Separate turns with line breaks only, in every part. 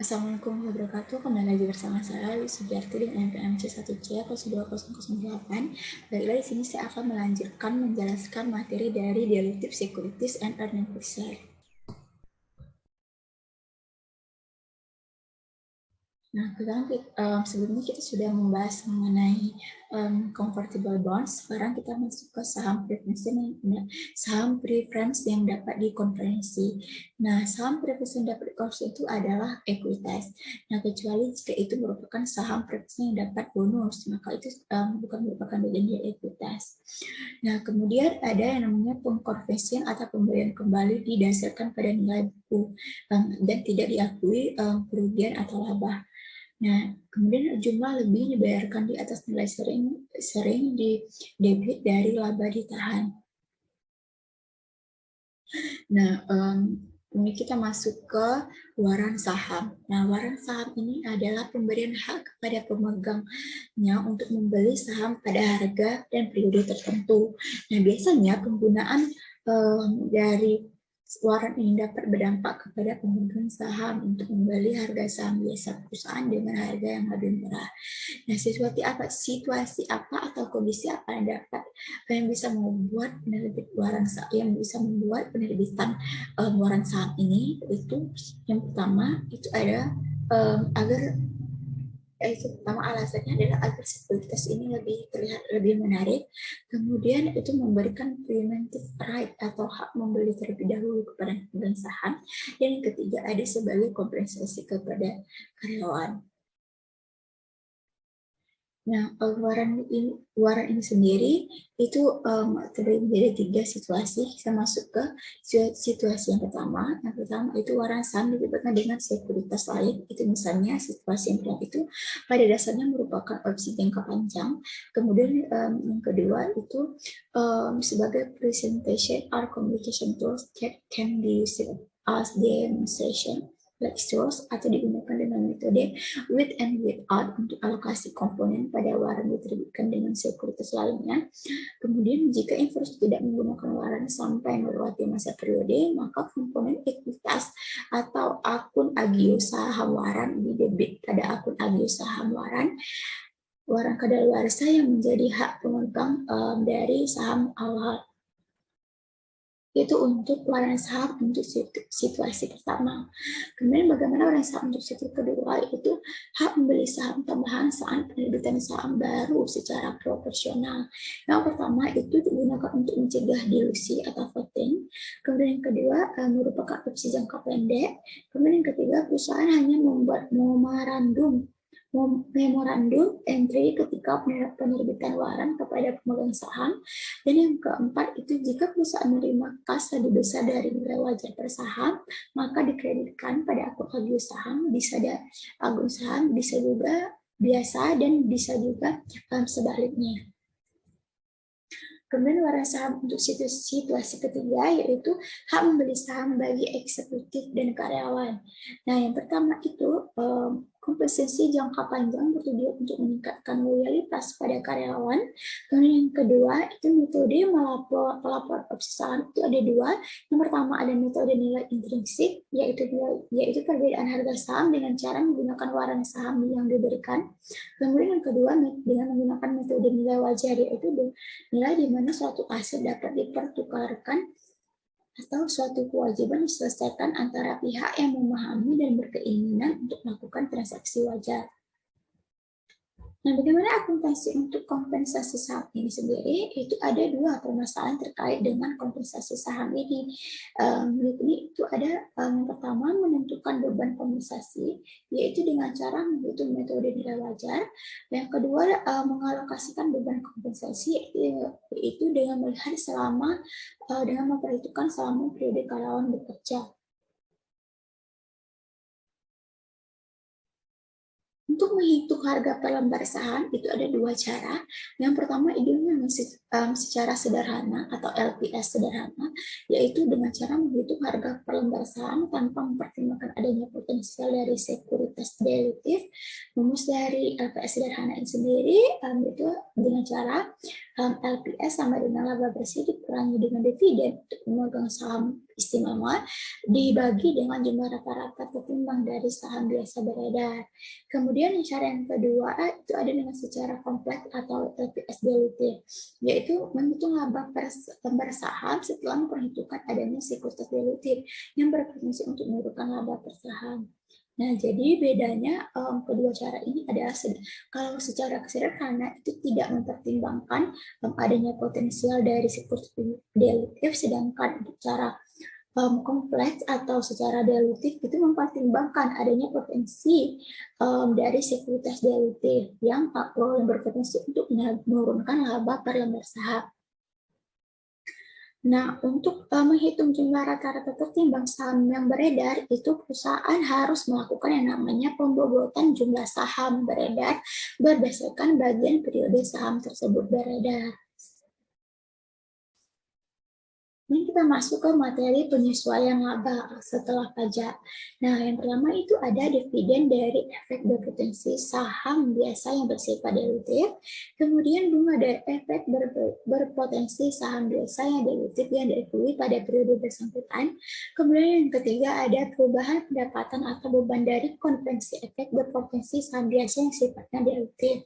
Assalamualaikum warahmatullahi wabarakatuh. Kembali lagi bersama saya Sugiarti dengan NPM C1C 02008. Baiklah, di sini saya akan melanjutkan menjelaskan materi dari Derivative Securities and Earning Per Share. Nah, sebelumnya kita sudah membahas mengenai convertible bonds. Sekarang kita masuk ke saham preference yang dapat dikonversi. Nah, saham preference yang dapat dikonversi itu adalah ekuitas. Nah, kecuali jika itu merupakan saham preference yang dapat bonus, maka itu bukan merupakan bagian dari ekuitas. Nah, kemudian ada yang namanya pengkonversian atau pembelian kembali didasarkan pada nilai buku dan tidak diakui kerugian atau laba. Nah, kemudian jumlah lebih dibayarkan di atas nilai sering di debit dari laba ditahan. Nah, ini kita masuk ke waran saham. Nah, waran saham ini adalah pemberian hak kepada pemegangnya untuk membeli saham pada harga dan periode tertentu. Nah, biasanya penggunaan dari waran ini dapat berdampak kepada pemegang saham untuk membeli harga saham biasa perusahaan dengan harga yang lebih murah. Nah, situasi apa atau kondisi apa yang bisa membuat penerbitan waran saham ini? Itu yang pertama itu ada alasannya adalah agar sekuritas ini terlihat lebih menarik. Kemudian itu memberikan preemptive right atau hak membeli terlebih dahulu kepada pemegang saham. Dan yang ketiga ada sebagai kompensasi kepada karyawan. Nah, waran ini sendiri itu terdiri dari 3 situasi. Kita masuk ke situasi yang pertama. Yang pertama itu waran saham dilibatkan dengan sekuritas lain. Itu misalnya situasi yang pertama itu pada dasarnya merupakan opsi jangka panjang. Kemudian yang kedua itu sebagai presentation or communication tools that can be used as demonstration lectures atau digunakan dengan metode with and without untuk alokasi komponen pada waran diterbitkan dengan sekuritas lainnya. Kemudian jika investor tidak menggunakan waran sampai melewati masa periode, maka komponen ekuitas atau akun agio saham waran didebit pada akun agio saham waran kadaluarsa yang menjadi hak pemegang dari saham awal. Itu untuk waran saham untuk situasi pertama. Kemudian bagaimana waran saham untuk situasi kedua, itu hak membeli saham tambahan saat penerbitan saham baru secara proporsional. Yang pertama itu digunakan untuk mencegah dilusi atau voting. Kemudian yang kedua merupakan opsi jangka pendek. Kemudian yang ketiga perusahaan hanya membuat memorandum entry ketika penerbitan waran kepada pemegang saham. Dan yang keempat itu jika perusahaan menerima kas lebih besar dari nilai wajar per saham, maka dikreditkan pada akun agio saham, bisa juga biasa dan bisa juga sebaliknya. Kemudian waran saham untuk situasi ketiga yaitu hak membeli saham bagi eksekutif dan karyawan. Nah, yang pertama itu kompensasi jangka panjang bertujuan untuk meningkatkan loyalitas pada karyawan. Kemudian yang kedua itu metode pelapor opsi saham itu ada 2. Yang pertama ada metode nilai intrinsik yaitu perbedaan harga saham dengan cara menggunakan waran saham yang diberikan. Kemudian yang kedua dengan menggunakan metode nilai wajar yaitu nilai di mana suatu aset dapat dipertukarkan atau suatu kewajiban diselesaikan antara pihak yang memahami dan berkeinginan untuk melakukan transaksi wajar. Nah, bagaimana akuntansi untuk kompensasi saham ini sendiri? Itu ada 2 permasalahan terkait dengan kompensasi saham ini. Ini itu ada yang pertama menentukan beban kompensasi, yaitu dengan cara menghitung metode nilai wajar. Yang kedua mengalokasikan beban kompensasi, yaitu dengan melihat dengan memperhitungkan selama periode karyawan bekerja. Untuk menghitung harga per lembar saham itu ada 2 cara. Yang pertama itu secara sederhana atau LPS sederhana, yaitu dengan cara menghitung harga per lembar saham tanpa mempertimbangkan adanya potensial dari sekuritas derivatif. Rumus dari LPS sederhana ini sendiri itu dengan cara LPS sama dengan laba bersih dikurangi dengan dividen untuk memegang saham istimewa dibagi dengan jumlah rata-rata tertimbang dari saham biasa beredar. Kemudian cara yang kedua itu ada dengan secara kompleks atau LPS dilutif, yaitu menghitung laba per saham setelah memperhitungkan adanya sekuritas dilutif yang berpotensi untuk menurunkan laba per saham. Nah, jadi bedanya kedua cara ini adalah kalau secara sederhana itu tidak mempertimbangkan adanya potensial dari sekuritas dilutif, sedangkan cara kompleks atau secara dilutif itu mempertimbangkan adanya potensi dari sekuritas dilutif yang berpotensi untuk menurunkan laba per lembar saham. Nah, untuk menghitung jumlah rata-rata tertimbang saham yang beredar, itu perusahaan harus melakukan yang namanya pembobotan jumlah saham beredar berdasarkan bagian periode saham tersebut beredar. Ini kita masuk ke materi penyesuaian laba setelah pajak. Nah, yang pertama itu ada dividen dari efek berpotensi saham biasa yang bersifat dilutif, kemudian bunga dari efek berpotensi saham biasa yang dilutif yang diakui pada periode bersangkutan, kemudian yang ketiga ada perubahan pendapatan atau beban dari konvensi efek berpotensi saham biasa yang sifatnya dilutif.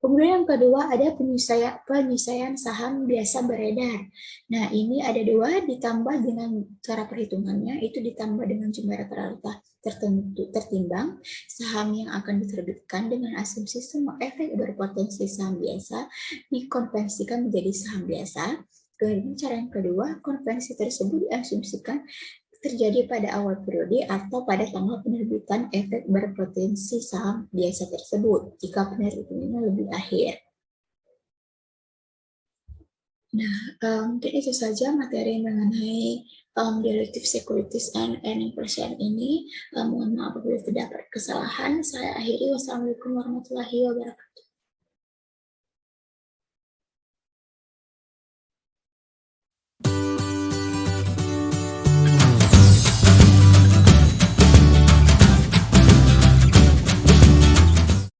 Kemudian yang kedua ada penyesuaian saham biasa beredar. Nah, ini ada dua ditambah dengan cara perhitungannya, itu ditambah dengan jumlah rata-rata tertentu tertimbang saham yang akan diterbitkan dengan asumsi semua efek berpotensi saham biasa dikonversikan menjadi saham biasa. Kemudian cara yang kedua, konvensi tersebut diasumsikan terjadi pada awal periode atau pada tanggal penerbitan efek berpotensi saham biasa tersebut jika penerbitannya lebih akhir. Nah, mungkin itu saja materi mengenai dilutive securities and earning per share ini. Mohon maaf apabila terdapat kesalahan. Saya akhiri. Wassalamualaikum warahmatullahi wabarakatuh.